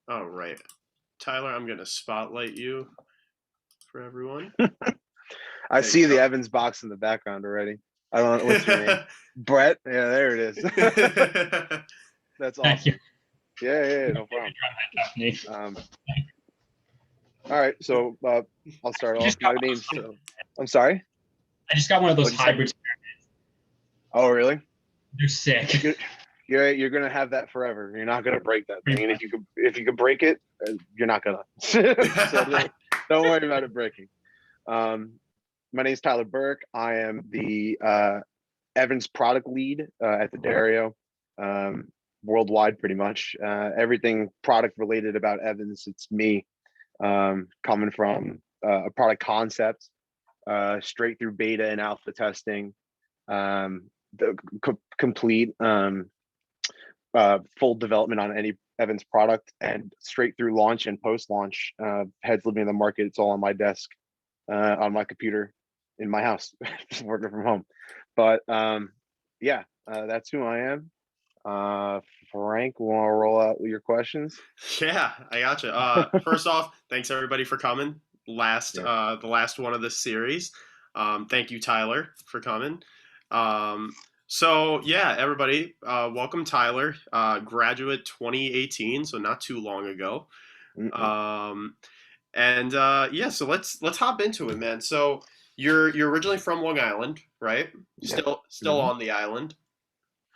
All right. Tyler, I'm going to spotlight you for everyone. I There you see the go. Evans box in the background already. I don't know what's your name. Brett? Yeah, there it is. That's Thank you. awesome. Yeah, no problem. All right, so I'll start off. My name's I'm sorry. I just got one of those What'd you say? hybrids. Oh, really? They're sick. You're gonna have that forever. You're not gonna break that thing. And if you could break it, you're not gonna. So don't worry about it breaking. My name's Tyler Burke. I am the Evans product lead at the Dario, worldwide, pretty much. Everything product related about Evans, it's me. Coming from a product concept straight through beta and alpha testing, the complete full development on any Evans product, and straight through launch and post-launch. Heads living in the market, it's all on my desk, on my computer, in my house, just working from home. But yeah, that's who I am. Frank, want to roll out with your questions? Yeah, I gotcha. First off, thanks everybody for coming. The last one of this series. Thank you, Tyler, for coming. So yeah, everybody, welcome Tyler, graduate 2018, so not too long ago. Yeah, so let's hop into it, man. So you're originally from Long Island, right? Yep. Still on the island.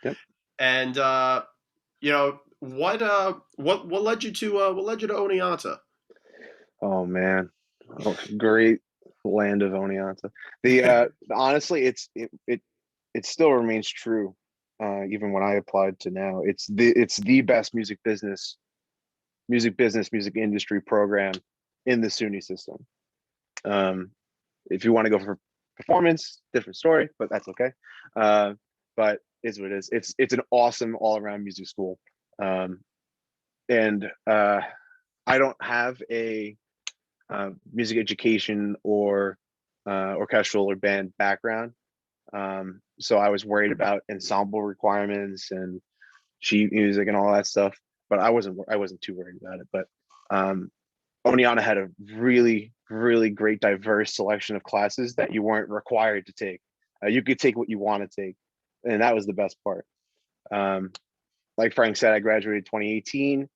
Yep. And you know what led you to Oneonta? Oh man, great land of Oneonta. The honestly, it still remains true. Even when I applied to now, it's the best music industry program in the SUNY system. If you want to go for performance, different story, but that's okay. But it's what it is. It's an awesome all around music school, and I don't have a music education or orchestral or band background. So I was worried about ensemble requirements and sheet music and all that stuff, but I wasn't too worried about it. But Oneonta had a really great diverse selection of classes that you weren't required to take. You could take what you want to take, and that was the best part. Like Frank said, I graduated 2018,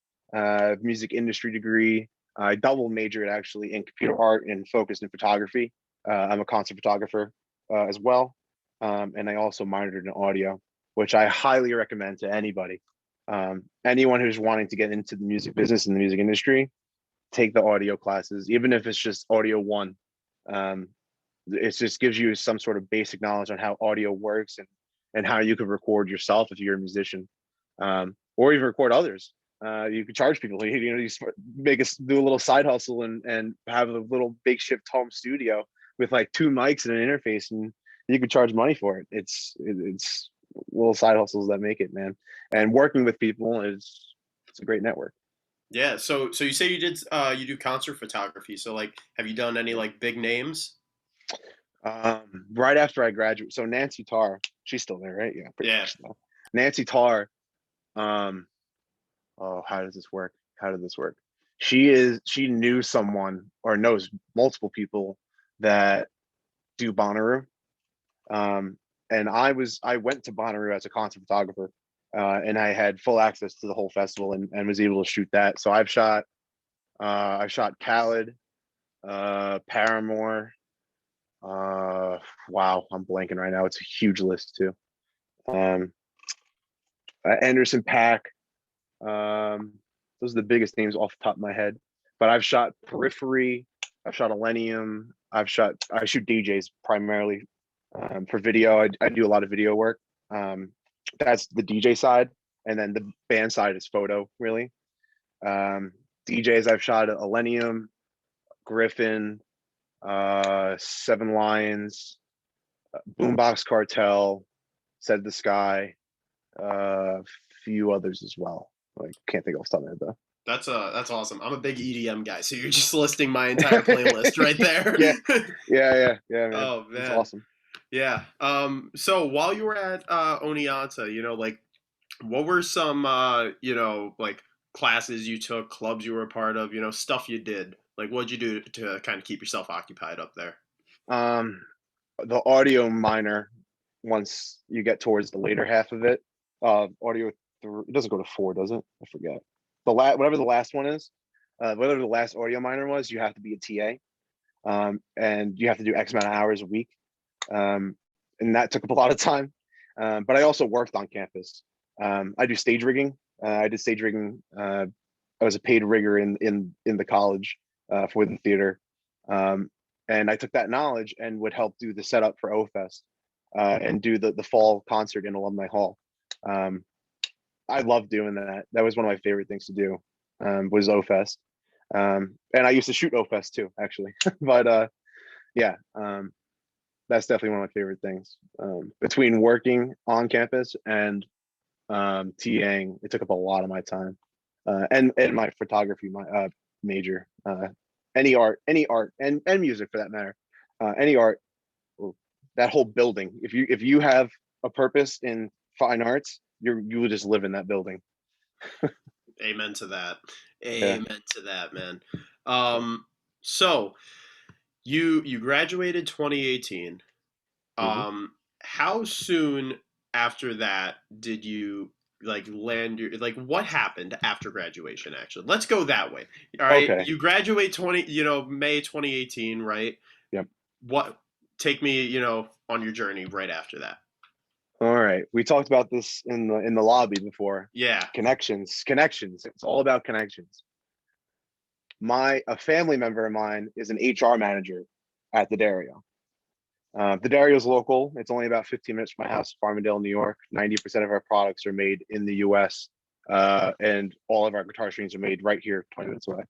music industry degree. I double majored actually in computer art and focused in photography. I'm a concert photographer as well. And I also minored in audio, which I highly recommend to anybody. Anyone who's wanting to get into the music business and the music industry, take the audio classes, even if it's just audio one. It just gives you some sort of basic knowledge on how audio works and how you could record yourself if you're a musician, or even record others. You could charge people. You do a little side hustle and have a little makeshift home studio with like 2 mics and an interface, and you could charge money for it. It's little side hustles that make it, man. And working with people it's a great network. Yeah, so you say you do concert photography. So like, have you done any like big names? Right after I graduated, so Nancy Tarr, she's still there, right? Yeah, pretty much still. Nancy Tarr, oh, how does this work? How did this work? She knew someone or knows multiple people that do Bonnaroo. And I went to Bonnaroo as a concert photographer, and I had full access to the whole festival and was able to shoot that. So I've shot Khaled, Paramore. Wow, I'm blanking right now. It's a huge list too. Anderson .Paak. Those are the biggest names off the top of my head. But I've shot Periphery. I've shot Illenium. I shoot DJs primarily. For video, I do a lot of video work. That's the DJ side, and then the band side is photo, really. DJs, I've shot Illenium, Griffin, Seven Lions, Boombox Cartel, Said the Sky, a few others as well. Like, can't think off the top of my head though. That's awesome. I'm a big EDM guy, so you're just listing my entire playlist right there. yeah, man. Oh man, that's awesome. Yeah. So while you were at Oneonta, like what were some like classes you took, clubs you were a part of, stuff you did. Like, what'd you do to kind of keep yourself occupied up there? Um, the audio minor, once you get towards the later half of it, audio, it doesn't go to 4, does it? I forget. Whatever the last one is, whatever the last audio minor was, you have to be a TA. And you have to do X amount of hours a week. And that took up a lot of time. But I also worked on campus. I do stage rigging. I did stage rigging. I was a paid rigger in the college for the theater. And I took that knowledge and would help do the setup for O-Fest and do the fall concert in Alumni Hall. I love doing that. That was one of my favorite things to do, was O-Fest. And I used to shoot O-Fest too, actually. But yeah, that's definitely one of my favorite things. Between working on campus and TAing, it took up a lot of my time. And my photography, my major. Any art, and music for that matter. Any art, that whole building. If you have a purpose in fine arts, you will just live in that building. Amen to that. Yeah. Amen to that, man. So you graduated 2018. How soon after that did you like land your like what happened after graduation actually? Let's go that way. All right. Okay. You graduate May 2018, right? Yep. What take me, on your journey right after that. All right. We talked about this in the lobby before. Yeah. Connections. It's all about connections. A family member of mine is an HR manager at the Dario. The Dario is local. It's only about 15 minutes from my house, Farmingdale, New York. 90% of our products are made in the US. And all of our guitar strings are made right here, 20 minutes away.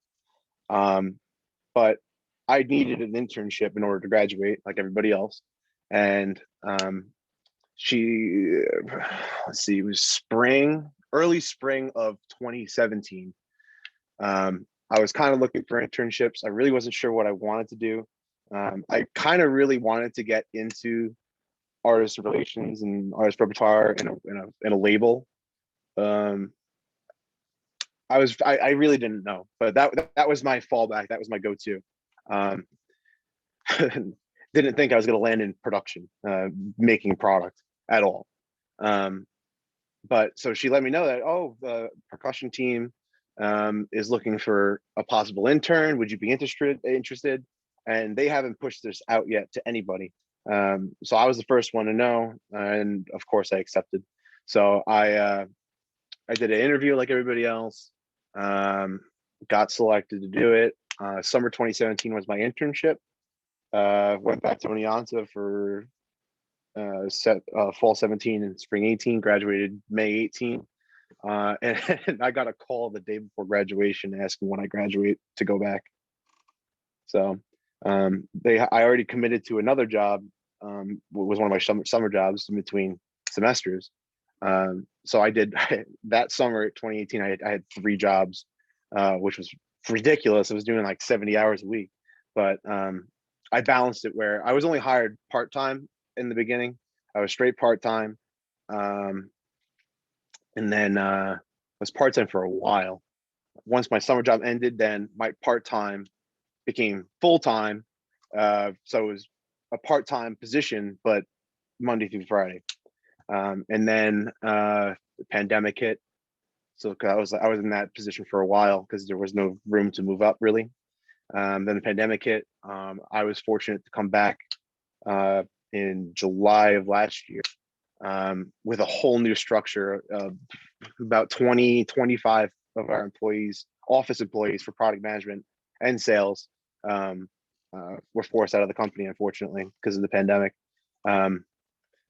But I needed an internship in order to graduate like everybody else. And it was early spring of 2017. I was kind of looking for internships. I really wasn't sure what I wanted to do. I kind of really wanted to get into artist relations and artist repertoire in a label. I really didn't know, but that was my fallback. That was my go-to. Didn't think I was going to land in production, making product at all. But so she let me know that, the percussion team is looking for a possible intern. Would you be interested? And they haven't pushed this out yet to anybody. So I was the first one to know, and of course I accepted. So I did an interview like everybody else, got selected to do it. Summer 2017 was my internship. Went back to Oneonta for fall 17 and spring 18, graduated May 18. And I got a call the day before graduation asking when I graduate to go back. So I already committed to another job. Was one of my summer jobs in between semesters. So I did that summer 2018. I had 3 jobs, which was ridiculous. I was doing like 70 hours a week, but I balanced it where I was only hired part-time in the beginning. I was straight part-time. And then was part-time for a while. Once my summer job ended, then my part-time became full-time. So it was a part-time position, but Monday through Friday. And then the pandemic hit. So I was in that position for a while because there was no room to move up really. Then the pandemic hit. I was fortunate to come back in July of last year with a whole new structure of about 25 of our employees, office employees for product management and sales, were forced out of the company, unfortunately, because of the pandemic.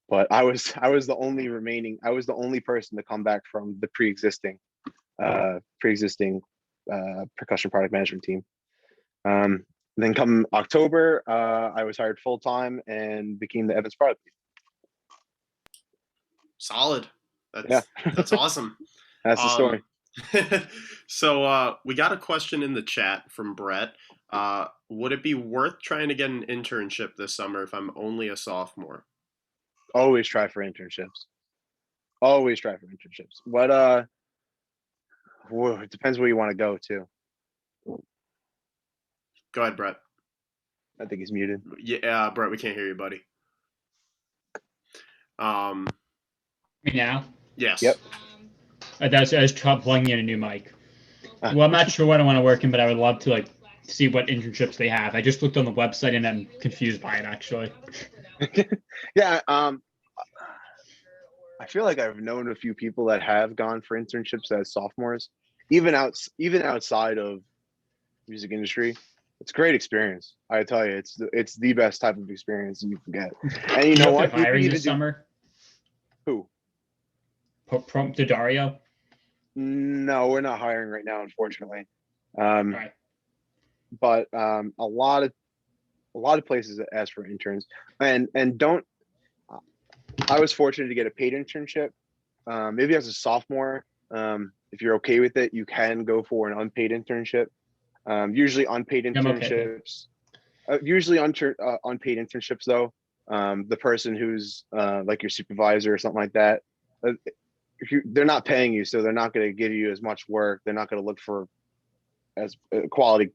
But I was the only person to come back from the pre-existing percussion product management team. Then come October, I was hired full-time and became the Evans product team. Solid. That's awesome. That's the story. So we got a question in the chat from Brett. Would it be worth trying to get an internship this summer if I'm only a sophomore? Always try for internships. What Whoa, it depends where you want to go too. Go ahead, Brett. I think he's muted. Yeah, Brett, we can't hear you, buddy. Me now. Yes. Yep. I was plugging in a new mic. Well, I'm not sure what I want to work in, but I would love to like see what internships they have. I just looked on the website and I'm confused by it actually. Yeah. I feel like I've known a few people that have gone for internships as sophomores, even outside of music industry. It's a great experience. I tell you, it's the best type of experience you can get. And you know if what? they're You could hiring even this summer? Who? To Dario? No, we're not hiring right now, unfortunately. Right. But a lot of places that ask for interns, and don't. I was fortunate to get a paid internship. Maybe as a sophomore, if you're okay with it, you can go for an unpaid internship. Usually unpaid internships. Unpaid internships though. The person who's like your supervisor or something like that, they're not paying you, so they're not going to give you as much work. They're not going to look for as quality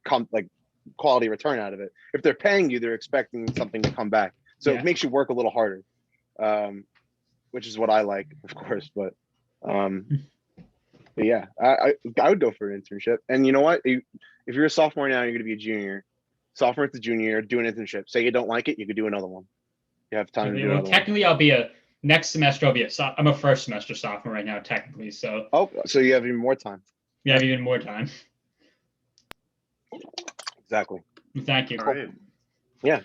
return out of it. If they're paying you, they're expecting something to come back. So Yeah. it makes you work a little harder, which is what I like, of course. But yeah, I would go for an internship. And you know what? If you're a sophomore now, you're going to be a junior. Sophomore to junior, do an internship. Say you don't like it, you could do another one. You have time to do another technically, one. I'll be next semester. I'm a first semester sophomore right now, technically. So. Oh, so you have even more time. You have even more time. Exactly. Thank you. All right. Yeah.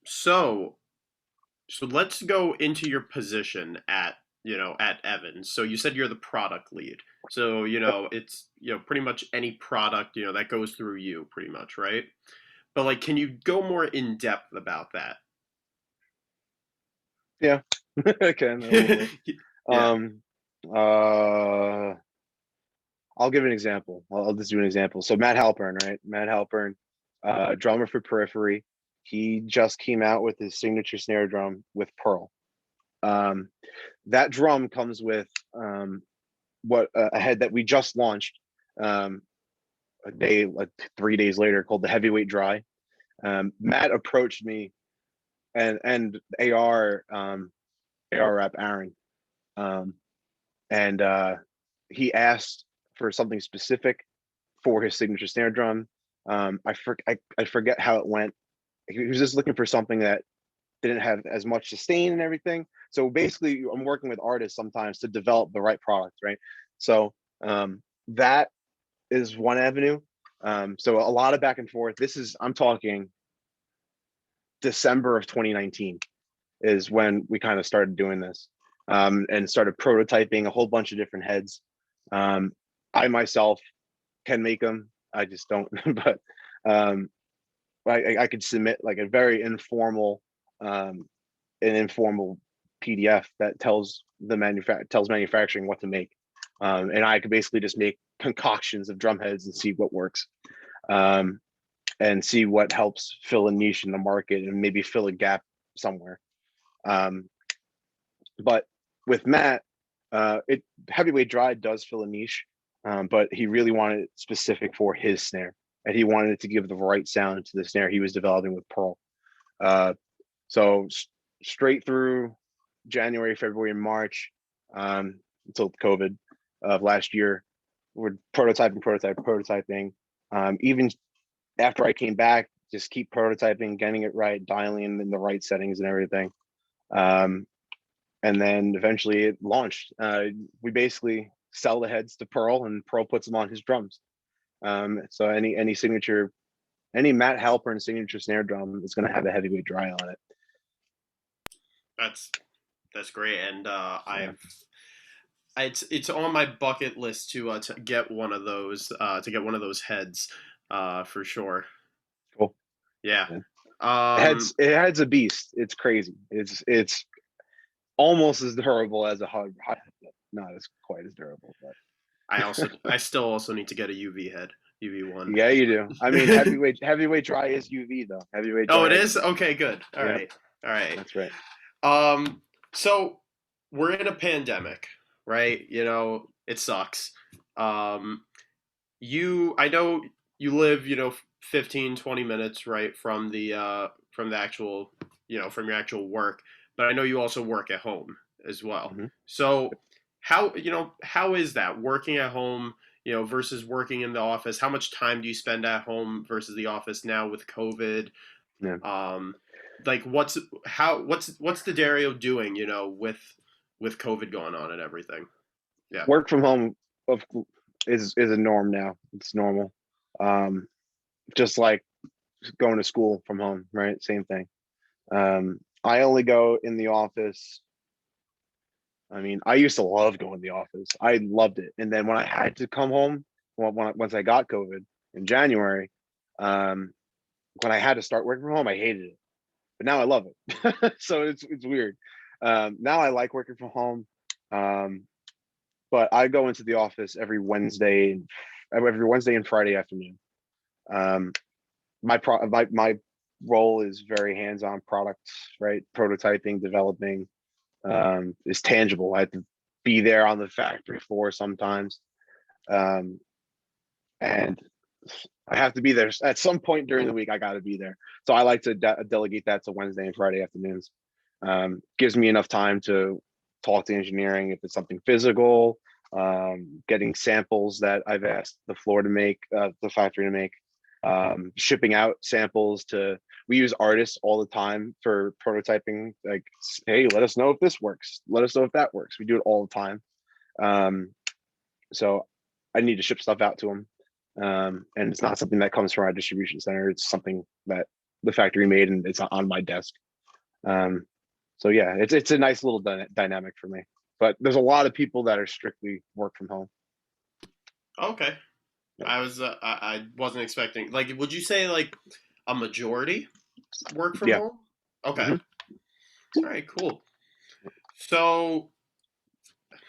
So let's go into your position at Evans. So you said you're the product lead. So it's pretty much any product that goes through you, pretty much, right? But like, can you go more in depth about that? Yeah. I can a little bit. Yeah. I'll give an example. I'll just do an example. So Matt Halpern, right? Matt Halpern, drummer for Periphery. He just came out with his signature snare drum with Pearl. That drum comes with a head that we just launched a 3 days later, called the Heavyweight Dry. Matt approached me and AR rep Aaron, and he asked for something specific for his signature snare drum. I forget how it went. He was just looking for something that didn't have as much sustain and everything. So basically, I'm working with artists sometimes to develop the right product, right? So that is one avenue. So a lot of back and forth. I'm talking December of 2019 is when we kind of started doing this, and started prototyping a whole bunch of different heads. I myself can make them. I just don't, but I could submit like a very informal, an informal PDF that tells manufacturing what to make, and I could basically just make concoctions of drum heads and see what works, and see what helps fill a niche in the market and maybe fill a gap somewhere. But with Matt, Heavyweight Dry does fill a niche, but he really wanted it specific for his snare, and he wanted it to give the right sound to the snare he was developing with Pearl. So straight through January, February, and March, until COVID of last year, we're prototyping. Even after I came back, just keep prototyping, getting it right, dialing in the right settings and everything. And then eventually it launched. We basically sell the heads to Pearl, and Pearl puts them on his drums. So any Matt Halpern signature snare drum is going to have a Heavyweight Dry on it. That's great, and it's on my bucket list to get one of those heads, for sure. Cool. Yeah. It has a beast. It's crazy. It's almost as durable as a hard, not as quite as durable, but I still also need to get a UV head, UV1. Yeah, you do. I mean, heavyweight dry is UV though. Heavyweight dry. Oh, it is? Okay, good. All right. That's right. So we're in a pandemic, right? It sucks. Um, I know you live, 15, 20 minutes, right, from the actual, from your actual work, but I know you also work at home as well. Mhm. So how is that working at home, versus working in the office? How much time do you spend at home versus the office now with COVID? Yeah. Um, like what's the Dario doing, with COVID going on and everything? Yeah. Work from home of is a norm now. It's normal. Um, just like going to school from home, right? Same thing. I only go in the office. I mean, I used to love going to the office. I loved it. And then when I had to come home, once I got COVID in January, um, when I had to start working from home, I hated it. But now I love it. So it's weird. Now I like working from home. Um, but I go into the office every Wednesday and Friday afternoon. Um, my role is very hands-on product, right? Prototyping, developing, is tangible. I have to be there on the factory floor sometimes, um, and I have to be there at some point during the week. I got to be there, so I like to delegate that to Wednesday and Friday afternoons. Gives me enough time to talk to engineering if it's something physical, getting samples that I've asked the floor to make, the factory to make, shipping out samples to. We use artists all the time for prototyping. Like, hey, let us know if this works. Let us know if that works. We do it all the time. Um, so I need to ship stuff out to them, and it's not something that comes from our distribution center. It's something that the factory made, and it's on my desk. Um, so yeah, it's a nice little dynamic for me. But there's a lot of people that are strictly work from home. Okay. Yeah. I wasn't expecting, like, would you say like a majority work from Yeah. home? Okay. Hmm. All right, cool. So,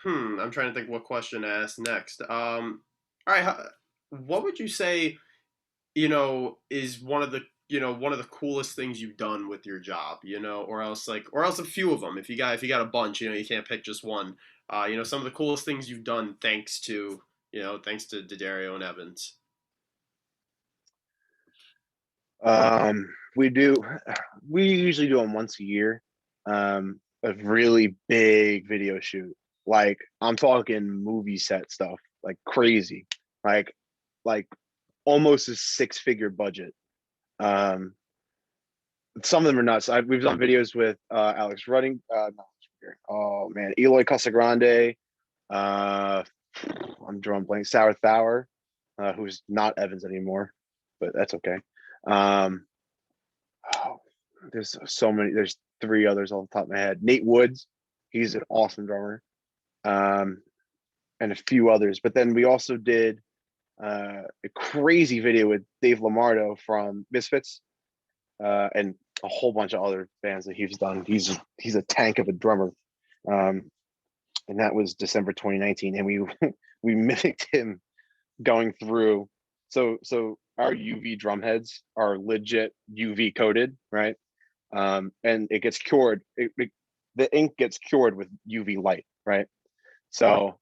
I'm trying to think what question to ask next. All right, what would you say, is one of the coolest things you've done with your job, or else a few of them. If you got a bunch, you can't pick just one. Some of the coolest things you've done thanks to Daddario and Evans. We do. We usually do them once a year. A really big video shoot. Like, I'm talking movie set stuff, like crazy, like like almost a six-figure budget. Um, some of them are nuts. We've done videos with Alex Rudding. Oh man, Eloy Casagrande. Uh, I'm drawing blank. Sour Thauer, who's not Evans anymore, but that's okay. Um, oh, there's so many. There's three others off the top of my head. Nate Woods, he's an awesome drummer, and a few others. But then we also did a crazy video with Dave Lamardo from Misfits, and a whole bunch of other bands that he's done. He's a tank of a drummer, um, and that was December 2019, and we we mimicked him going through. So our UV drum heads are legit UV coated, right? And it gets cured. The ink gets cured with UV light, right? So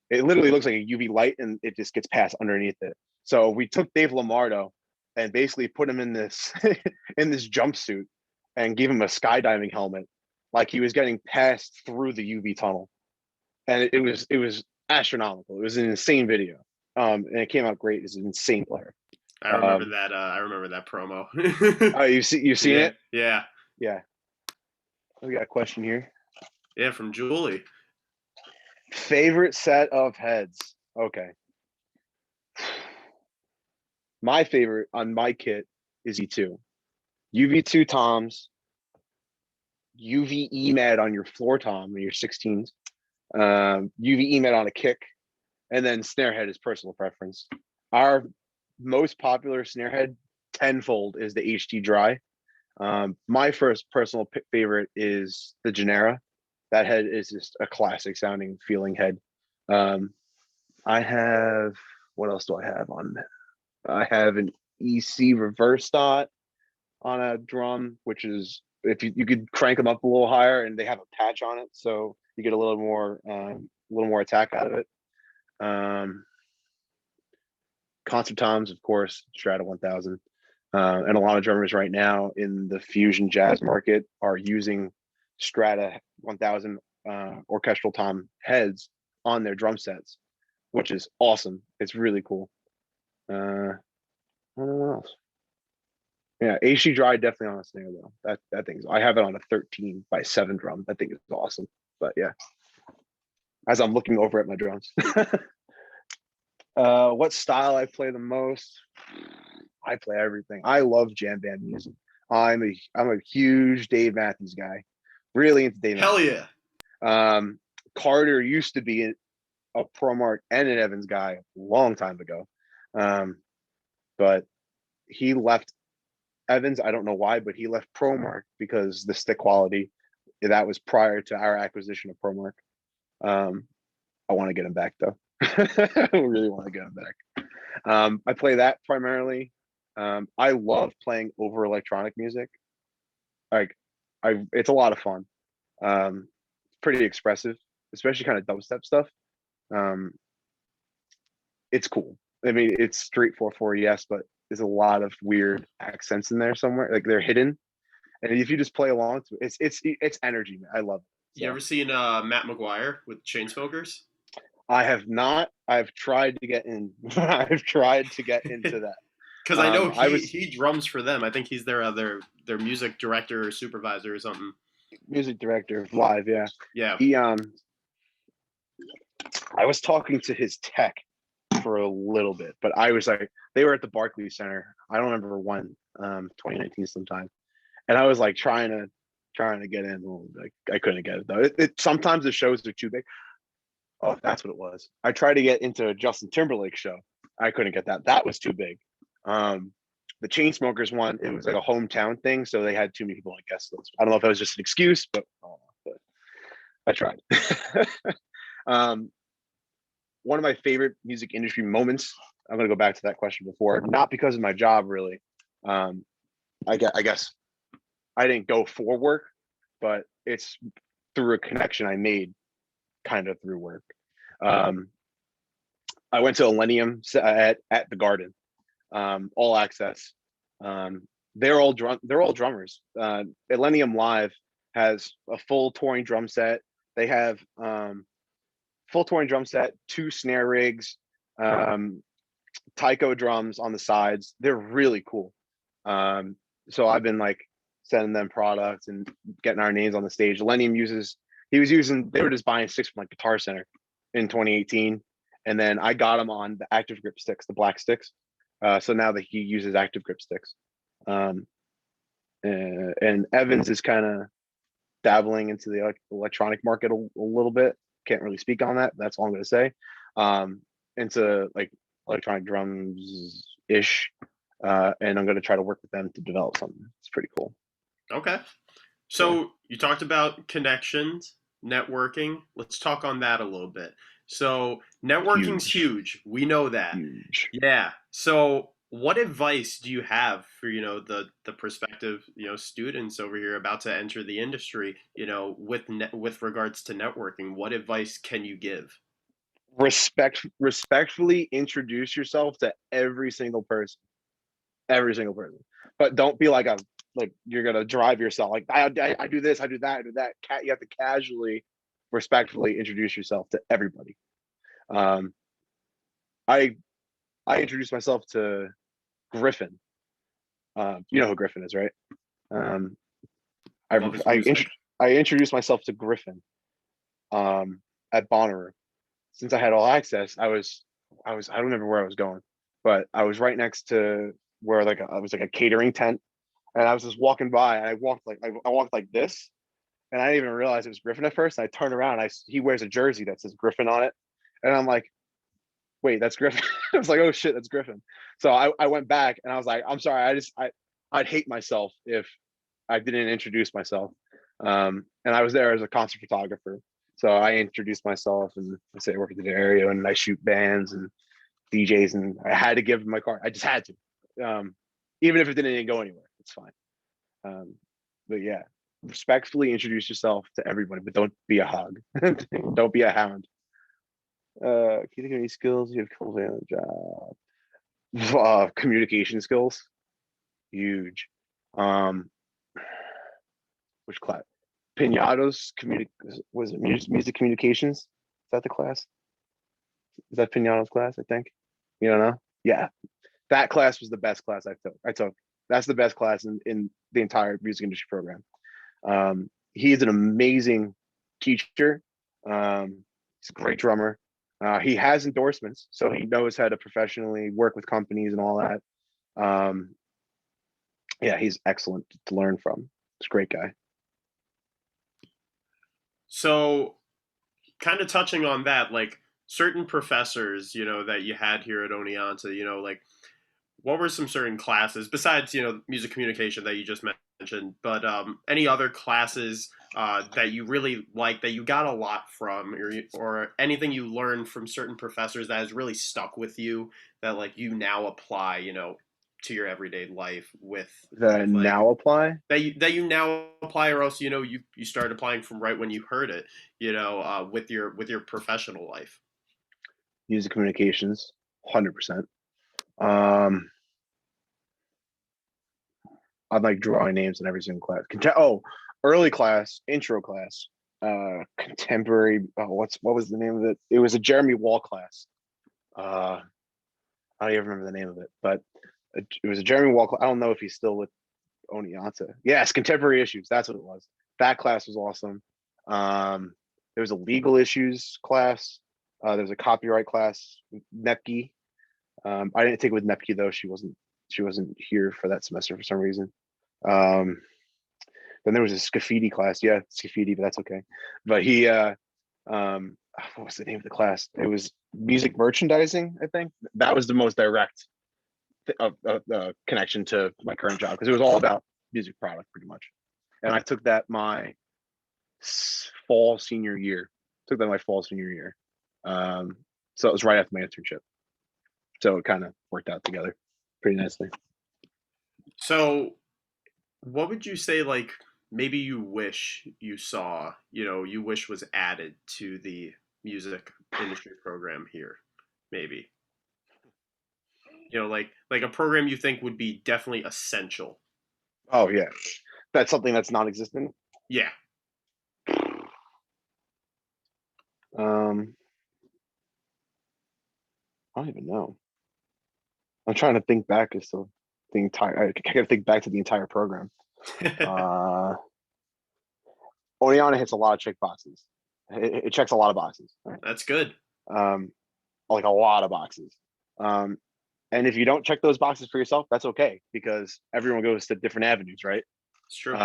it literally looks like a UV light, and it just gets passed underneath it. So we took Dave Lamardo and basically put him in this in this jumpsuit and gave him a skydiving helmet, like he was getting passed through the UV tunnel, and it was astronomical. It was an insane video, and it came out great. It's an insane player. I remember Um, that. I remember that promo. oh, you've seen Yeah, it? yeah, Yeah. We got a question here. yeah. From Julie. Favorite set of heads. Okay. My favorite on my kit is E2. UV2 toms, UV EMAD on your floor tom and your 16s, UV EMAD on a kick, and then snare head is personal preference. Our most popular snare head tenfold is the HT Dry. My first personal favorite is the Genera. That head is just a classic sounding feeling head. I have, what else do I have on? I have an EC reverse dot on a drum, which is, if you could crank them up a little higher, and they have a patch on it, so you get a little more attack out of it. Concert toms, of course, Strata 1000. And a lot of drummers right now in the fusion jazz market are using Strata 1000 orchestral tom heads on their drum sets, which is awesome. It's really cool. I don't know what else. Yeah, AC dry definitely on a snare though. That thing's. I have it on a 13x7 drum. That thing is awesome. But yeah, as I'm looking over at my drums. What style I play the most? I play everything. I love jam band music. I'm a huge Dave Matthews guy. Really into Dave Hell Matthews. yeah. Carter used to be a ProMark and an Evans guy a long time ago. But he left Evans. I don't know why, but he left ProMark because the stick quality, that was prior to our acquisition of ProMark. I want to get him back though. I really want to get him back. I play that primarily. I love playing over electronic music. Like it's a lot of fun. It's pretty expressive, especially kind of dubstep stuff. It's cool. I mean, it's straight 4/4, yes, but there's a lot of weird accents in there somewhere. Like they're hidden, and if you just play along, it's energy. Man. I love it. So. You ever seen Matt McGuire with Chainsmokers? I have not. I've tried to get in. I've tried to get into that. Because I know he drums for them. I think he's their music director or supervisor or something. Music director live, yeah. Yeah. He I was talking to his tech for a little bit, but I was like, they were at the Barclays Center. I don't remember when, 2019 sometime, and I was like trying to get in. Like I couldn't get it though. Sometimes the shows are too big. Oh, that's what it was. I tried to get into a Justin Timberlake show. I couldn't get that. That was too big. The Chainsmokers one, it was like a hometown thing, so they had too many people. I guess I don't know if that was just an excuse, but I tried. One of my favorite music industry moments. I'm gonna go back to that question before, not because of my job really. I guess I didn't go for work, but it's through a connection I made, kind of through work. I went to Millennium at the Garden. All access. They're all drummers. Millennium Live has a full touring drum set. They have full touring drum set, 2 snare rigs, taiko drums on the sides. They're really cool. So I've been like sending them products and getting our names on the stage. Millennium they were just buying sticks from like Guitar Center in 2018. And then I got him on the active grip sticks, the black sticks. So now that he uses active grip sticks. And Evans is kind of dabbling into the electronic market a little bit. Can't really speak on that. That's all I'm going to say. Into like electronic drums ish. And I'm going to try to work with them to develop something. It's pretty cool. Okay. So you talked about connections, networking. Let's talk on that a little bit. So networking's huge. We know that. Huge. Yeah. So what advice do you have for, the prospective, students over here about to enter the industry, with regards to networking? What advice can you give? Respectfully introduce yourself to every single person. But don't be like you're gonna drive yourself. Like I do this, I do that, I do that. You have to casually, respectfully introduce yourself to everybody. I introduced myself to Griffin. You know who Griffin is, right? I introduced myself to Griffin at Bonnaroo. Since I had all access, I don't remember where I was going, but I was right next to where I was like a catering tent, and I was just walking by, and I walked like this, and I didn't even realize it was Griffin at first. And I turned around, he wears a jersey that says Griffin on it, and I'm like, wait, that's Griffin. I was like, oh shit, that's Griffin. So I went back and I was like, I'm sorry, I'd hate myself if I didn't introduce myself. And I was there as a concert photographer. So I introduced myself and I said I work at the area and I shoot bands and DJs, and I had to give them my card. I just had to. Even if it didn't go anywhere, it's fine. But yeah, respectfully introduce yourself to everybody, but don't be a hog. Don't be a hound. Can you think of any skills you have cultivated on the job? Communication skills, huge. Um, which class? Pinatos was it music communications? Is that the class? Is that Pinato's class? I think. You don't know? Yeah, that class was the best class I took. That's the best class in the entire music industry program. He's an amazing teacher. He's a great drummer. He has endorsements, so he knows how to professionally work with companies and all that. Yeah, he's excellent to learn from. He's a great guy. So, kind of touching on that, like certain professors, that you had here at Oneonta, like what were some certain classes besides, music communication that you just mentioned, but any other classes that you really like that you got a lot from, or anything you learned from certain professors that has really stuck with you that like you now apply, to your everyday life That with like now apply that you now apply, or else you started applying from right when you heard it, with your professional life. music communications, 100%. Um, I'm like drawing names in every single class. Early class, intro class, contemporary. What was the name of it? It was a Jeremy Wall class. I don't even remember the name of it, but it was a Jeremy Wall. I don't know if he's still with Oneonta. Yes, contemporary issues. That's what it was. That class was awesome. There was a legal issues class. There was a copyright class. Nepke. I didn't take it with Nepke though. She wasn't here for that semester for some reason. Then there was a Scafidi class. Yeah, Scafidi, but that's okay. But he, what was the name of the class? It was music merchandising. I think that was the most direct connection to my current job because it was all about music product pretty much. And I took that my fall senior year. So it was right after my internship. So it kind of worked out together pretty nicely. So, what would you say, like, maybe you wish you saw, you wish was added to the music industry program here? Maybe. Like a program you think would be definitely essential. Oh yeah, that's something that's non-existent. Yeah. I don't even know. I'm trying to think back as to the entire. I gotta think back to the entire program. Oneonta hits a lot of check boxes. It checks a lot of boxes. Right? That's good. Like a lot of boxes. And if you don't check those boxes for yourself, that's okay because everyone goes to different avenues, right? It's true.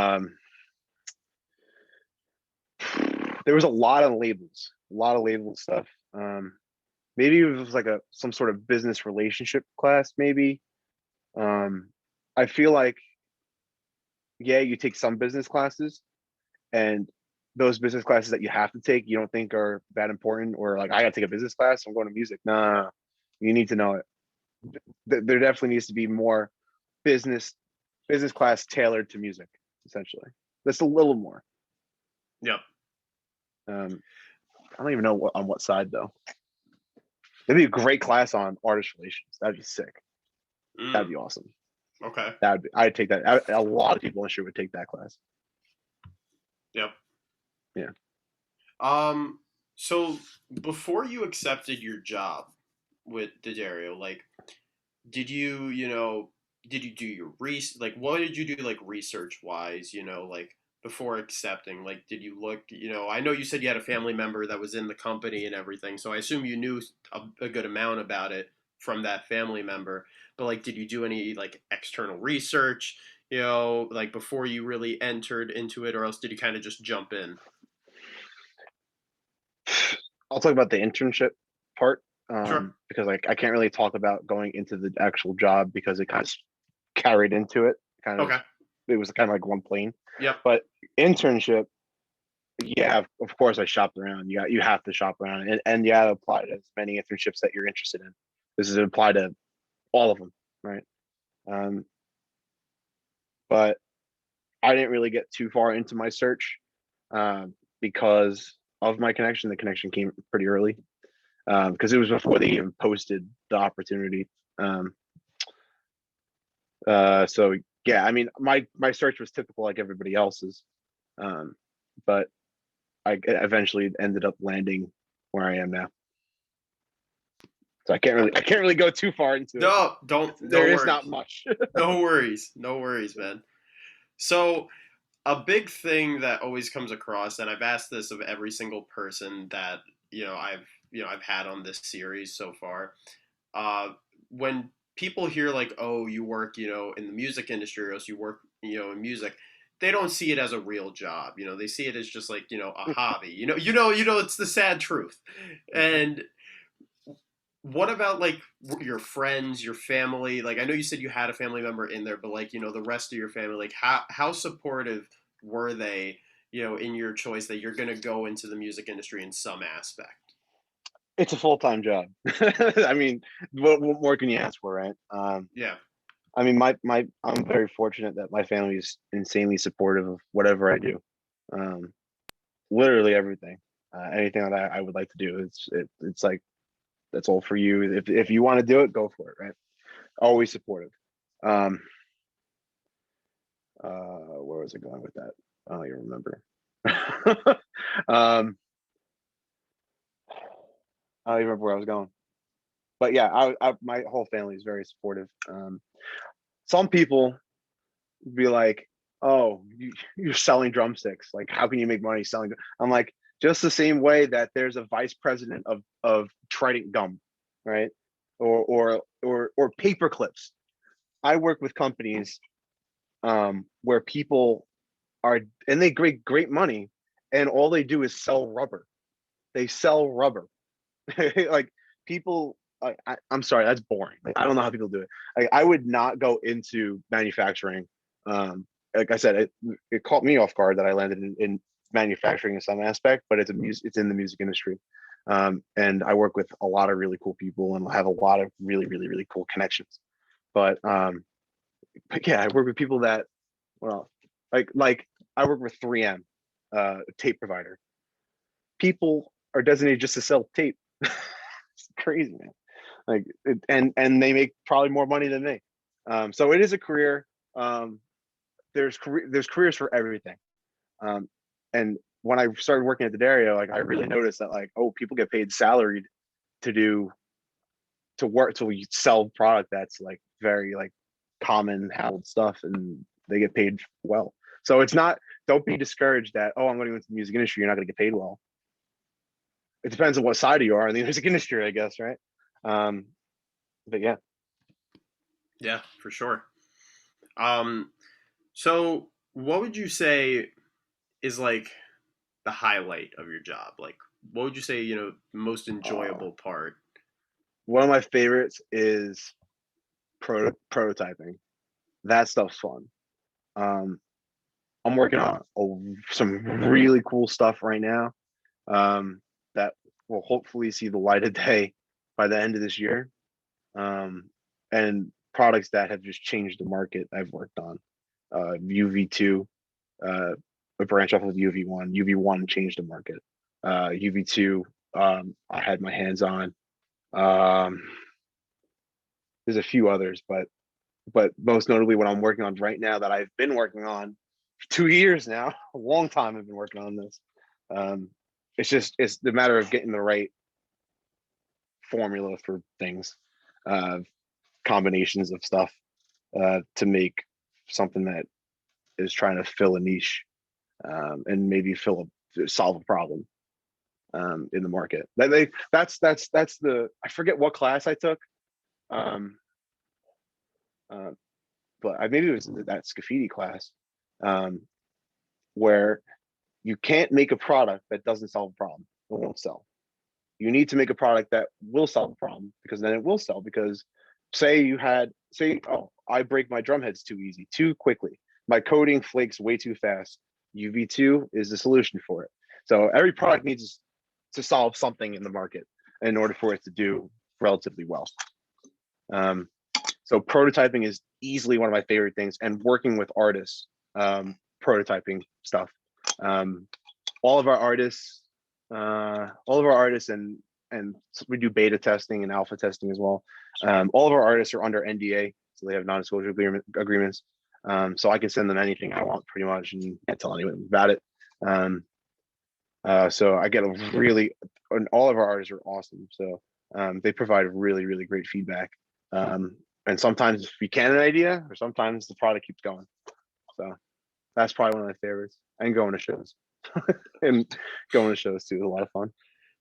There was a lot of label stuff. Maybe it was like some sort of business relationship class, maybe. I feel like, yeah, you take some business classes, and those business classes that you have to take, you don't think are that important, or like I got to take a business class, I'm going to music. Nah, you need to know it. There definitely needs to be more business class tailored to music, essentially. That's a little more. Yep. I don't even know on what side though. That'd be a great class on artist relations. That'd be sick. That'd be awesome. Okay. I'd take that. A lot of people I'm sure would take that class. Yep. Yeah. So before you accepted your job with D'Addario, like, did you, did you do your research? Like, what did you do, like, research wise, like, before accepting? Like, did you look, I know you said you had a family member that was in the company and everything, so I assume you knew a good amount about it from that family member. But, like, did you do any, like, external research, like, before you really entered into it, or else did you kind of just jump in? I'll talk about the internship part Sure. because like I can't really talk about going into the actual job because it kind of carried into it. Okay. It was kind of like one plane. Yep. But internship, yeah, of course I shopped around. You have to shop around and you have to apply to as many internships that you're interested in. This is apply to all of them, right? But I didn't really get too far into my search because of my connection. The connection came pretty early. because it was before they even posted the opportunity. So yeah, I mean, my search was typical like everybody else's, but I eventually ended up landing where I am now. So I can't really go too far into it. No, don't There is worry. not much. No worries, man. So a big thing that always comes across, and I've asked this of every single person that I've had on this series so far, when people hear like, oh, you work in the music industry, or else you work in music, they don't see it as a real job. They see it as just like a hobby. It's the sad truth. And what about like your friends, your family? Like, I know you said you had a family member in there, but like, the rest of your family, like how supportive were they, in your choice that you're going to go into the music industry in some aspect? It's a full-time job. I mean, what more can you ask for, right? Yeah. I mean, I'm very fortunate that my family is insanely supportive of whatever I do. Literally everything, anything that I would like to do. It's like, that's all for you. If you want to do it, go for it, right? Always supportive. Where was I going with that? I don't even remember. I don't even remember where I was going. But yeah, my whole family is very supportive. Some people be like, "Oh, you're selling drumsticks. Like, how can you make money selling?" I'm like, just the same way that there's a vice president of Trident gum, right? Or paper clips. I work with companies where people are, and they great money, and all they do is sell rubber. They sell rubber. Like, people, I'm sorry, that's boring. Like, I don't know how people do it. Like, I would not go into manufacturing. Like I said, it caught me off guard that I landed in manufacturing in some aspect, but it's in the music industry. And I work with a lot of really cool people and have a lot of really, really, really cool connections. But yeah, I work with people that, well, like I work with 3M, tape provider. People are designated just to sell tape. It's crazy, man. Like, and they make probably more money than me. So it is a career. There's careers for everything. And when I started working at the Dario, like, I really noticed that, like, oh, people get paid salaried to work to sell product that's like very like common held stuff, and they get paid well. So it's not, don't be discouraged that, oh, I'm going to go into the music industry, you're not going to get paid well. It depends on what side you are in the music industry, I guess, right? But yeah. Yeah, for sure. So what would you say is like the highlight of your job? Like, what would you say, the most enjoyable part? One of my favorites is prototyping. That stuff's fun. I'm working on some really cool stuff right now, that will hopefully see the light of day by the end of this year. And products that have just changed the market I've worked on. UV2, a branch off of UV1. UV1 changed the market. UV2, I had my hands on. There's a few others, but most notably what I'm working on right now that I've been working on for 2 years now, a long time I've been working on this. It's the matter of getting the right formula for things, combinations of stuff, to make something that is trying to fill a niche, and maybe solve a problem, in the market. That's the, I forget what class I took, but maybe it was that Scafidi class, where you can't make a product that doesn't solve a problem. It won't sell. You need to make a product that will solve a problem, because then it will sell. Because oh, I break my drum heads too easy, too quickly. My coating flakes way too fast. UV2 is the solution for it. So every product needs to solve something in the market in order for it to do relatively well. So prototyping is easily one of my favorite things, and working with artists, prototyping stuff. All of our artists and and we do beta testing and alpha testing as well. All of our artists are under NDA, so they have non-disclosure agreements. So I can send them anything I want pretty much and can't tell anyone about it. So I get and all of our artists are awesome. So they provide really, really great feedback. And sometimes we can an idea, or sometimes the product keeps going. So that's probably one of my favorites. And going to shows. And going to shows too is a lot of fun.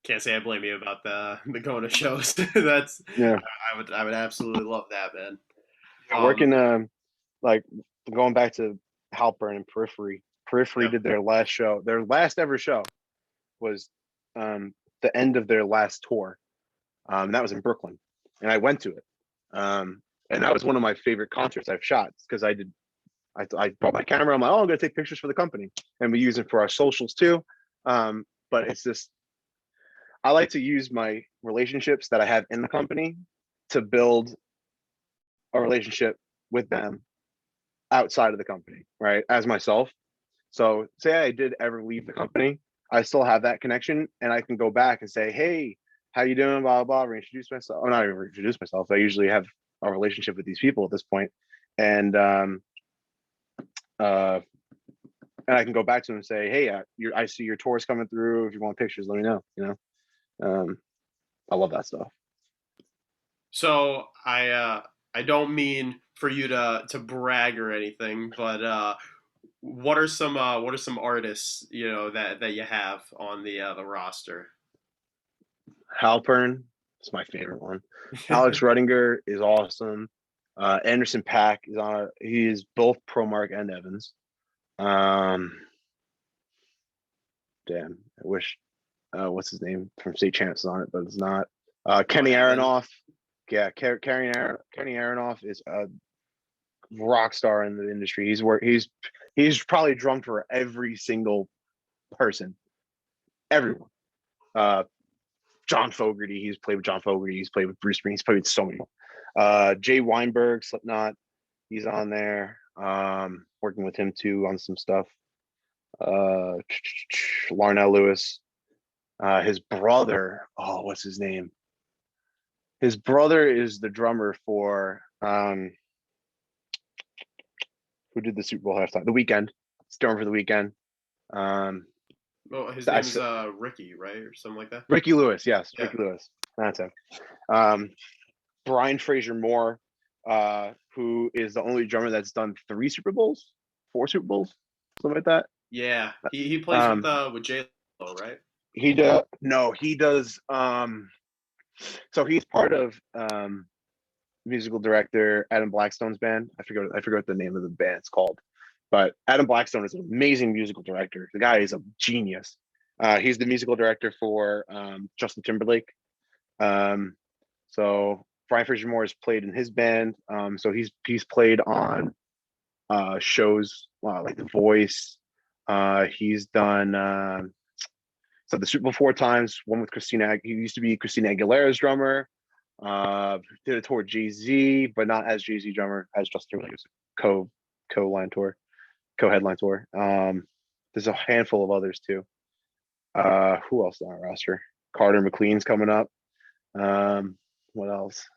Can't say I blame you about the going to shows. That's Yeah. I would absolutely love that, man. Working like going back to Halpern and Periphery. Periphery Yep. did their last show. Their last ever show was the end of their last tour. That was in Brooklyn, and I went to it. And that was one of my favorite concerts I've shot because I brought my camera. I'm like, oh, I'm gonna take pictures for the company, and we use it for our socials too. But it's just, I like to use my relationships that I have in the company to build a relationship with them outside of the company, right? As myself. So say I did ever leave the company, I still have that connection, and I can go back and say, hey, how you doing? Blah, blah, blah. Reintroduce myself. Or not even reintroduce myself. I usually have a relationship with these people at this point. And I can go back to them and say, hey, I see your tour's coming through. If you want pictures, let me know, you know? I love that stuff. So I don't mean for you to brag or anything, but what are some artists, you know, that you have on the roster? Halpern is my favorite one. Alex Ruttinger is awesome. Anderson Paak is on. He is both Pro Mark and Evans. Damn, I wish. What's his name from State Champs is on it, but it's not. Kenny Aronoff. Yeah, Kenny Aronoff is a rock star in the industry. He's probably drummed for every single person, everyone. John Fogerty, he's played with John Fogerty, he's played with Bruce Springsteen, he's played with so many. Jay Weinberg, Slipknot, he's on there. Working with him too on some stuff. Larnell Lewis, his brother, what's his name? His brother is the drummer for who did the Super Bowl halftime? The Weeknd. It's drummer for the Weeknd. Well, his name is Ricky, right, or something like that. Ricky Lewis, yes, Yeah. Ricky Lewis. That's him. Brian Fraser Moore, who is the only drummer that's done 4 Super Bowls, something like that. Yeah, he plays with J Lo, right? He does. No, he does. So he's part of musical director Adam Blackstone's band. I forgot what the name of the band is called. But Adam Blackstone is an amazing musical director. The guy is a genius. He's the musical director for Justin Timberlake. So Brian Fraser Moore has played in his band. So he's played on shows like The Voice. He's done the Super Bowl 4 times. One with Christina. He used to be Christina Aguilera's drummer. Did a tour with Jay-Z, but not as Jay-Z drummer, as Justin Timberlake. Co-headline tour. There's a handful of others too. Who else on our roster? Carter McLean's coming up. What else?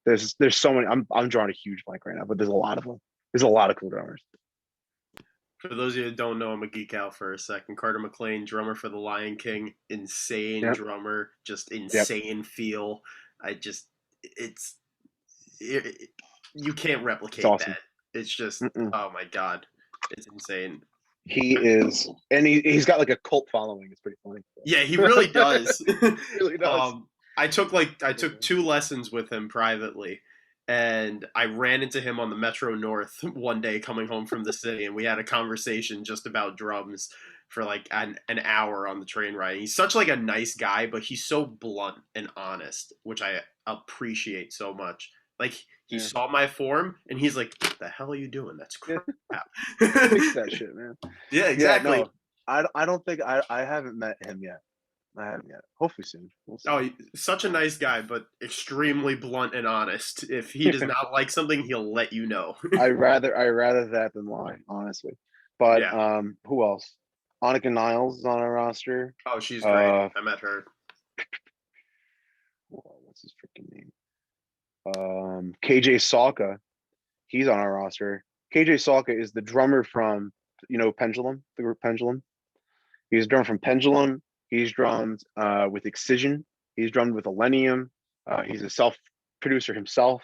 There's so many. I'm drawing a huge blank right now, but there's a lot of them. There's a lot of cool drummers. For those of you that don't know, I'm gonna geek out for a second. Carter McLean, drummer for the Lion King, insane drummer, just insane feel. You can't replicate that. It's just oh my god, it's insane. He is, and he's got like a cult following. It's pretty funny. Yeah, he really does. He really does. I took 2 lessons with him privately, and I ran into him on the Metro North one day coming home from the city, and we had a conversation just about drums for like an hour on the train ride. He's such like a nice guy, but he's so blunt and honest, which I appreciate so much. Like he saw my form and he's like, "What the hell are you doing? That's crap." Fix that shit, man. Yeah, exactly. Yeah, no, I don't think I haven't met him yet. I haven't yet. Hopefully soon. We'll see. Oh, such a nice guy, but extremely blunt and honest. If he does not like something, he'll let you know. I rather that than lie, honestly. But who else? Annika Niles is on our roster. Oh, she's great. Uh, I met her. What's his freaking name? KJ Salka. He's on our roster. KJ Salka is the drummer from, Pendulum, the group Pendulum. He's a drummer from Pendulum. He's drummed with Excision. He's drummed with Millennium. He's a self-producer himself.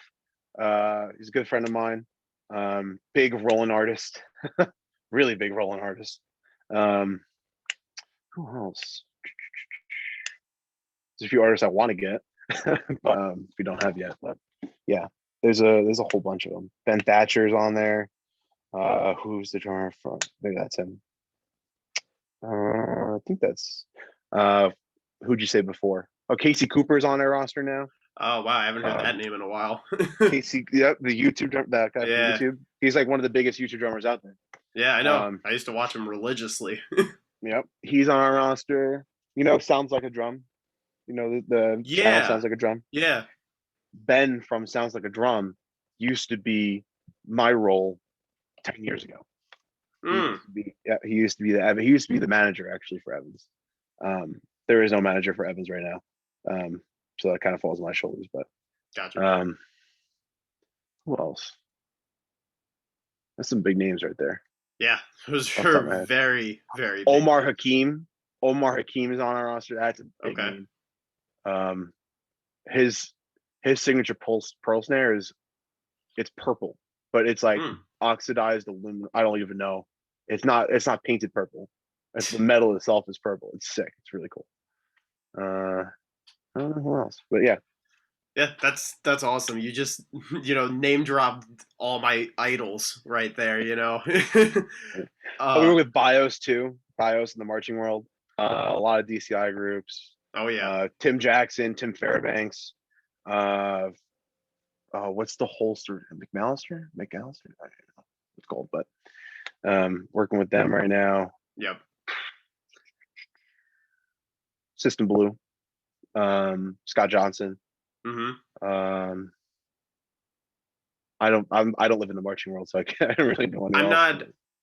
He's a good friend of mine. Big rolling artist. Really big rolling artist. Who else? There's a few artists I want to get, but we don't have yet. But yeah, there's a whole bunch of them. Ben Thatcher's on there. Who's the drummer from? Maybe that's him. I think that's who'd you say before? Oh, Casey Cooper's on our roster now. Oh wow, I haven't heard that name in a while. Casey, yep, the YouTube that guy Yeah. from YouTube. He's like one of the biggest YouTube drummers out there. Yeah, I know. I used to watch him religiously. Yep, he's on our roster. Sounds Like a Drum. The channel Sounds Like a Drum. Yeah. Ben from Sounds Like a Drum used to be my role 10 years ago. He used to be the manager actually for Evans. There is no manager for Evans right now. So that kind of falls on my shoulders, but Gotcha. Who else? That's some big names right there. Yeah, those are very, very big. Omar Hakim is on our roster. That's a big name. His signature pearl snare it's purple, but it's like oxidized aluminum. I don't even know. It's not painted purple. It's the metal itself is purple. It's sick. It's really cool. I don't know who else, but yeah. Yeah, that's awesome. You just name dropped all my idols right there. We were with BIOS too. BIOS in the marching world. A lot of DCI groups. Oh yeah. Tim Jackson, Tim Fairbanks. What's the holster? McAllister? I don't know what it's called, but working with them right now. Yep. System Blue. Scott Johnson. Mm-hmm. I don't live in the marching world, so I don't really know.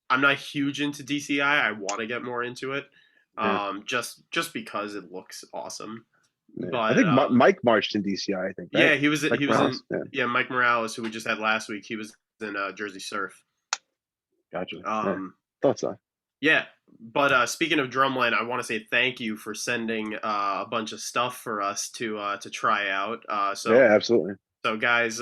I'm not huge into DCI. I want to get more into it. Just because it looks awesome. Yeah. But I think Mike marched in DCI. I think. Right? Yeah, he was Mike Morales, who we just had last week. He was in Jersey Surf. Gotcha. Thought so. Yeah, but speaking of Drumline, I want to say thank you for sending a bunch of stuff for us to try out. Yeah, absolutely. So guys,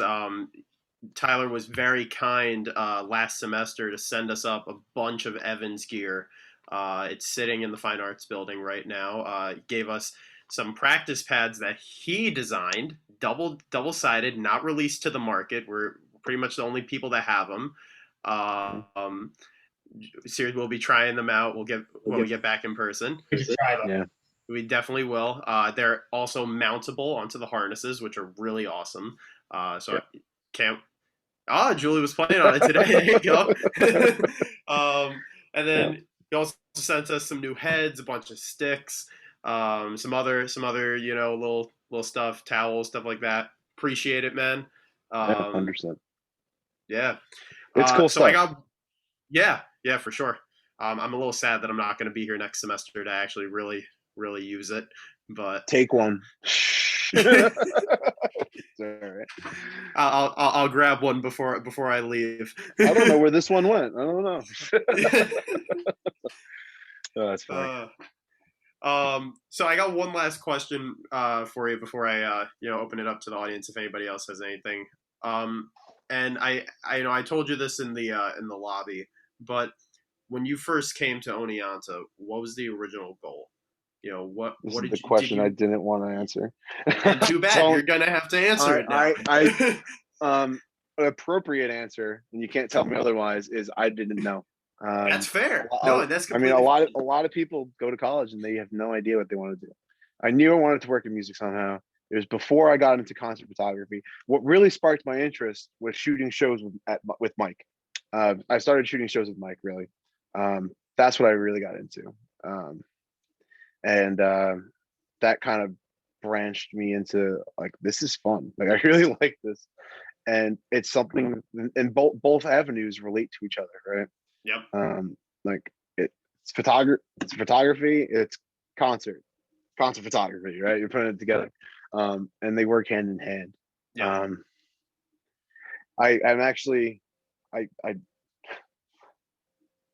Tyler was very kind last semester to send us up a bunch of Evans gear. It's sitting in the Fine Arts building right now. Gave us some practice pads that he designed, double-sided, not released to the market. We're pretty much the only people that have them. Series, we'll be trying them out. When we get back in person. We should try them. Yeah. We definitely will. They're also mountable onto the harnesses, which are really awesome. So I can't. Julie was playing on it today. There you go. And then he also sent us some new heads, a bunch of sticks, some other little stuff, towels, stuff like that. Appreciate it, man. 100%. Yeah, it's cool so stuff. Yeah, for sure. I'm a little sad that I'm not going to be here next semester to actually really use it, but take one. All right. I'll grab one before I leave. I don't know where this one went. I don't know. Oh, that's funny. So I got one last question for you before I open it up to the audience if anybody else has anything. And I told you this in the lobby, but when you first came to Oneonta, what was the original goal? What is did the you, question I didn't want to answer. And too bad. You're gonna have to answer it now. An appropriate answer, and you can't tell me otherwise, is I didn't know. That's fair. That's completely. I mean, a lot of people go to college and they have no idea what they want to do. I knew I wanted to work in music somehow. It was before I got into concert photography. What really sparked my interest was shooting shows with Mike. I started shooting shows with Mike, really. That's what I really got into. And that kind of branched me into like, this is fun. Like, I really like this. And it's something, and both avenues relate to each other, right? Yep. it's photography, it's concert photography, right? You're putting it together. And they work hand in hand. Yeah. I'm actually, I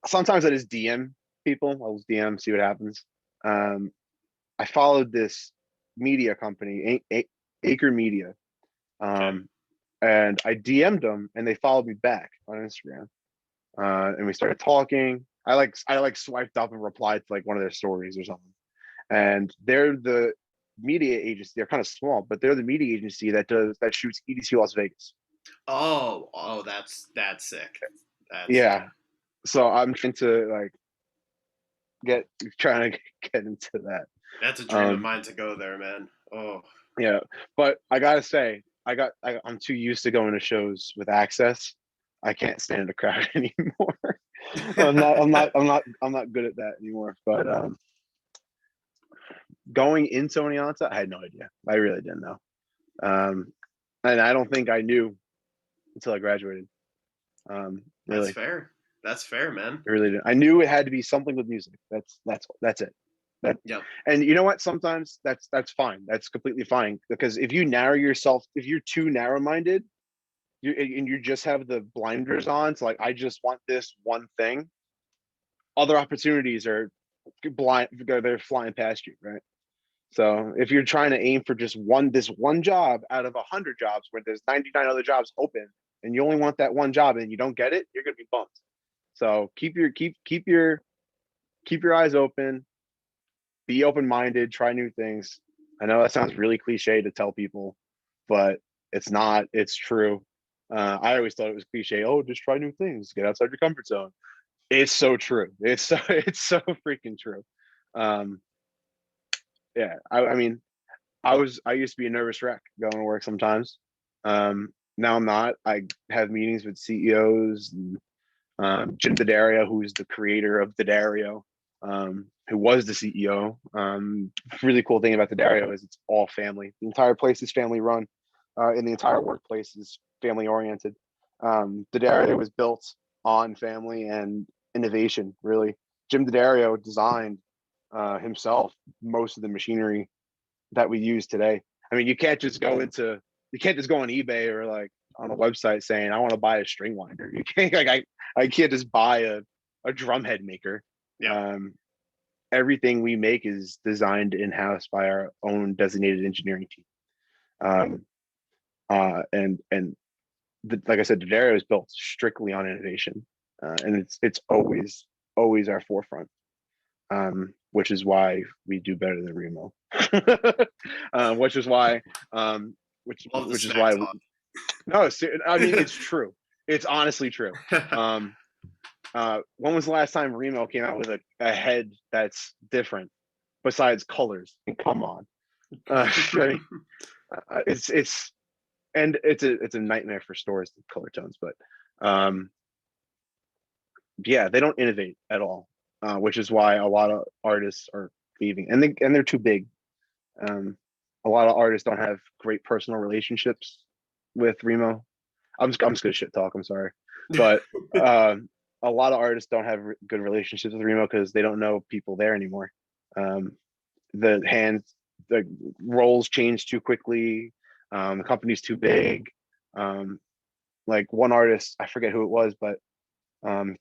sometimes I just DM people. I'll just DM, see what happens. I followed this media company, Acre Media, and I DM'd them, and they followed me back on Instagram, and we started talking. I swiped up and replied to like one of their stories or something, and they're the media agency. They're kind of small, but they're the media agency that shoots EDC Las Vegas. Oh, that's sick. Yeah. So I'm trying to get into that. That's a dream of mine to go there, man. Oh. Yeah, but I gotta say, I'm too used to going to shows with access. I can't stand a crowd anymore. I'm not good at that anymore. But going into Oneonta, I had no idea. I really didn't know. And I don't think I knew until I graduated. Really. That's fair, man. I really didn't. I knew it had to be something with music. That's it. Yep. And you know what? Sometimes that's fine. That's completely fine, because if you narrow yourself, if you're too narrow-minded, you just have the blinders on, so like I just want this one thing, other opportunities are they're flying past you, right? So if you're trying to aim for just this one job out of 100 jobs where there's 99 other jobs open, and you only want that one job and you don't get it, you're gonna be bummed. So keep your eyes open, be open-minded, try new things. I know that sounds really cliche to tell people, but it's not. It's true. I always thought it was cliche. Oh, just try new things, get outside your comfort zone. It's so true. It's so freaking true. Yeah. I mean, I used to be a nervous wreck going to work sometimes. Now I'm not. I have meetings with CEOs and Jim D'Addario, who's the creator of D'Addario, who was the CEO. Really cool thing about D'Addario is it's all family. The entire place is family run, and the entire workplace is family oriented. D'Addario was built on family and innovation, really. Jim D'Addario designed himself most of the machinery that we use today. I mean, you can't just go on eBay or like on a website saying I want to buy a string winder. You can't I can't just buy a drum head maker. Yeah. Everything we make is designed in-house by our own designated engineering team. Like I said, D'Addario is built strictly on innovation, and it's always our forefront. Which is why we do better than Remo. Which is why no, I mean, it's true. It's honestly true. When was the last time Remo came out with a head that's different besides colors? And come on. It's a nightmare for stores, the color tones, but yeah, they don't innovate at all, which is why a lot of artists are leaving, and they're too big. A lot of artists don't have great personal relationships with Remo. I'm just gonna shit talk. I'm sorry, but a lot of artists don't have good relationships with Remo because they don't know people there anymore. The roles change too quickly. The company's too big. Like one artist, I forget who it was, but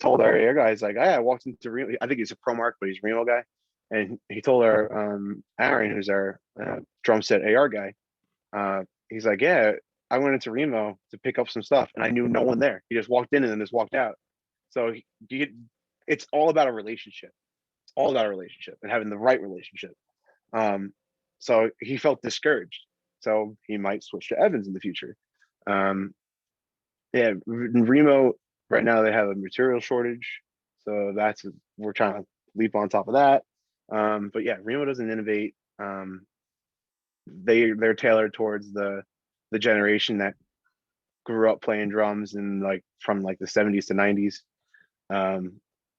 told our air guys like, I walked into Remo. I think he's a Pro Mark, but he's a Remo guy, and he told our Aaron, who's our drum set AR guy, he's like, yeah, I went into Remo to pick up some stuff, and I knew no one there. He just walked in and then just walked out. So it's all about a relationship. It's all about a relationship and having the right relationship. So he felt discouraged. So he might switch to Evans in the future. Yeah, Remo right now they have a material shortage, so we're trying to leap on top of that. But yeah, Remo doesn't innovate. They're tailored towards the generation that grew up playing drums and from the 70s to 90s,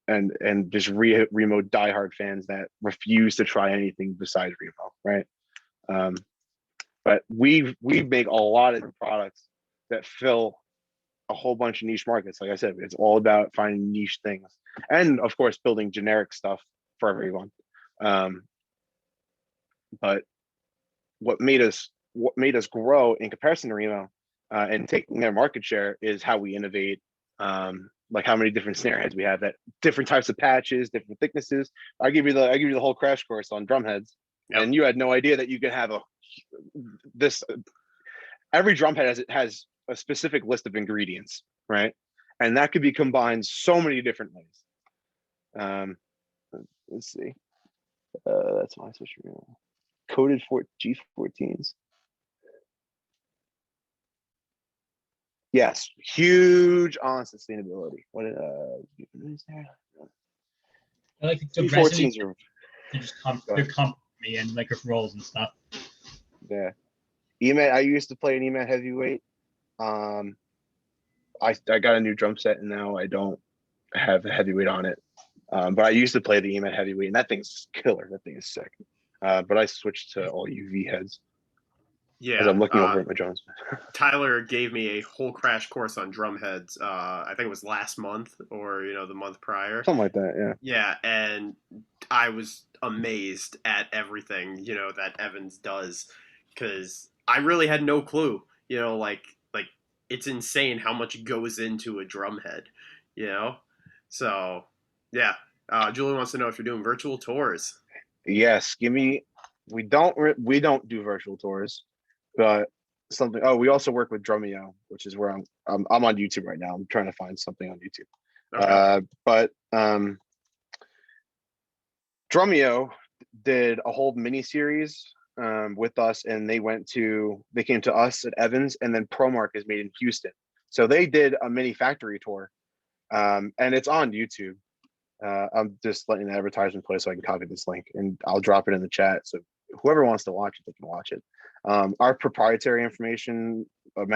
and just Remo diehard fans that refuse to try anything besides Remo, right? But we make a lot of products that fill a whole bunch of niche markets. Like I said, it's all about finding niche things. and of course building generic stuff for everyone. But what made us grow in comparison to Remo and taking their market share is how we innovate. Like how many different snare heads we have, that different types of patches, different thicknesses. I give you the whole crash course on drum heads, and you had no idea that you could have every drum head has a specific list of ingredients, right? And that could be combined so many different ways. Let's see. That's my switcher. Coated for G14s. Yes, huge on sustainability. What is there? I like the G14s are just comfort me and like with rolls and stuff. yeah. EMAT, I used to play an EMAT heavyweight. I got a new drum set and now I don't have a heavyweight on it. But I used to play the EMAT heavyweight and that thing's killer. That thing is sick. But I switched to all UV heads. Yeah, as I'm looking over at my drums. Tyler gave me a whole crash course on drum heads. I think it was last month or the month prior. Something like that, yeah. Yeah, and I was amazed at everything that Evans does, because I really had no clue. Like it's insane how much goes into a drum head. So yeah. Julie wants to know if you're doing virtual tours. Yes, we don't do virtual tours, but something. Oh, we also work with Drumeo, which is where I'm on YouTube right now. I'm trying to find something on YouTube. Okay. But Drumeo did a whole mini series with us, and they came to us at Evans, and then ProMark is made in Houston. So they did a mini factory tour, and it's on YouTube. I'm just letting the advertisement play so I can copy this link, and I'll drop it in the chat. So whoever wants to watch it, they can watch it. Our proprietary information of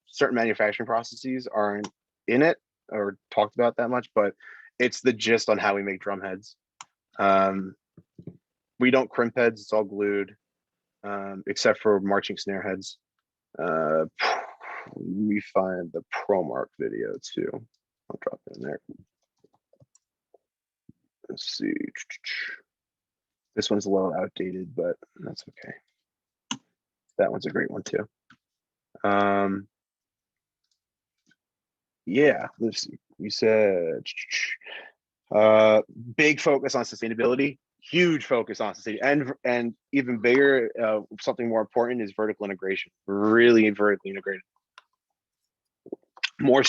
certain manufacturing processes aren't in it or talked about that much, but it's the gist on how we make drum heads. We don't crimp heads, it's all glued, except for marching snare heads. We find the ProMark video too. I'll drop it in there. Let's see. This one's a little outdated, but that's okay. That one's a great one too. Yeah, let's see. You said big focus on sustainability, huge focus on sustainability, and even bigger, something more important is vertical integration. Really vertically integrated. More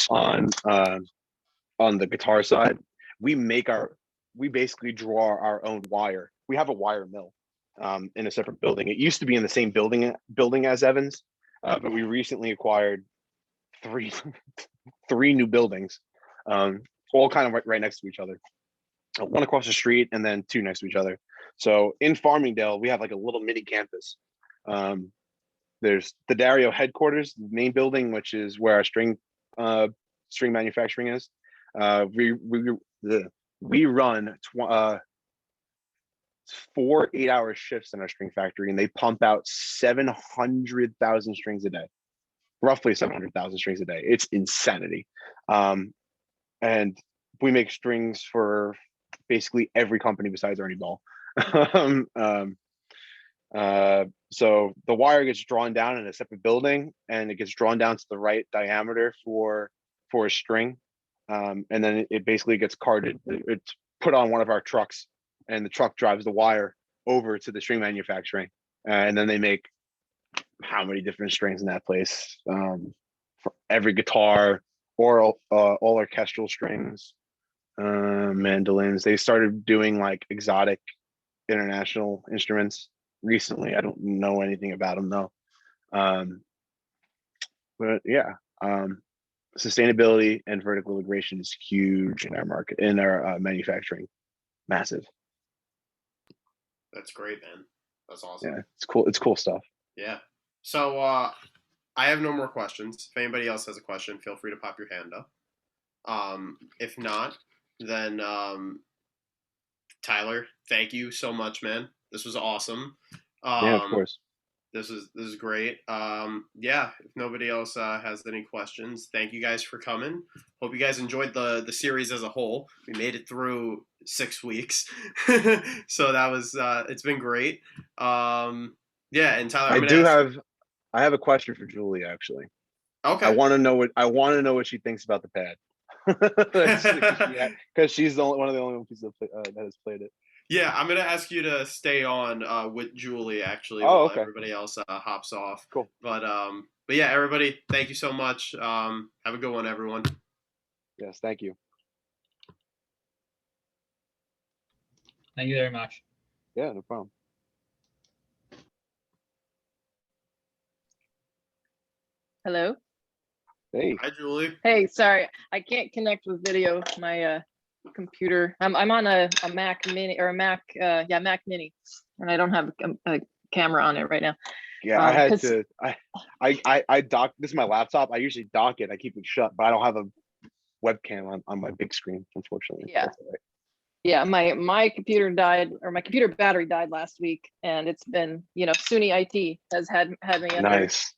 on the guitar side, we basically draw our own wire. We have a wire mill in a separate building. It used to be in the same building as Evans, but we recently acquired three new buildings, all kind of right next to each other. One across the street and then two next to each other. So in Farmingdale, we have like a little mini campus. There's the Dario headquarters, the main building, which is where our string manufacturing is. We run 4 8-hour shifts in our string factory, and they pump out 700,000 strings a day, roughly 700,000 strings a day. It's insanity. And we make strings for basically every company besides Ernie Ball. So the wire gets drawn down in a separate building, and it gets drawn down to the right diameter for a string. And then it basically gets carted. It's put on one of our trucks, and the truck drives the wire over to the string manufacturing. And then they make how many different strings in that place? For every guitar, or all orchestral strings, mandolins. They started doing like exotic international instruments recently. I don't know anything about them though. But yeah. Sustainability and vertical integration is huge in our market, in our manufacturing. Massive. That's great, man. That's awesome. Yeah, it's cool. It's cool stuff. Yeah. So I have no more questions. If anybody else has a question, feel free to pop your hand up. If not, then Tyler, thank you so much, man. This was awesome. Yeah, of course. This is great. Yeah, if nobody else has any questions, thank you guys for coming. Hope you guys enjoyed the series as a whole. We made it through 6 weeks, so that was it's been great. Yeah, and Tyler, I'm gonna ask. I have a question for Julie actually. Okay. I want to know what she thinks about the pad. Because she's one of the only ones that has played it. Yeah, I'm gonna ask you to stay on with Julie actually Oh, while okay. everybody else hops off. Cool. But yeah, everybody, thank you so much. Have a good one, everyone. Yes, thank you. Thank you very much. Yeah, no problem. Hello. Hey. Hi, Julie. Hey, sorry, I can't connect with video. My computer. I'm on a Mac Mini or a Mac. Yeah, Mac Mini, and I don't have a camera on it right now. Yeah, I had to. I dock. This is my laptop. I usually dock it. I keep it shut, but I don't have a webcam on my big screen, unfortunately. Yeah. Yeah, my computer died, or my computer battery died last week, and it's been, SUNY IT has had me under Nice.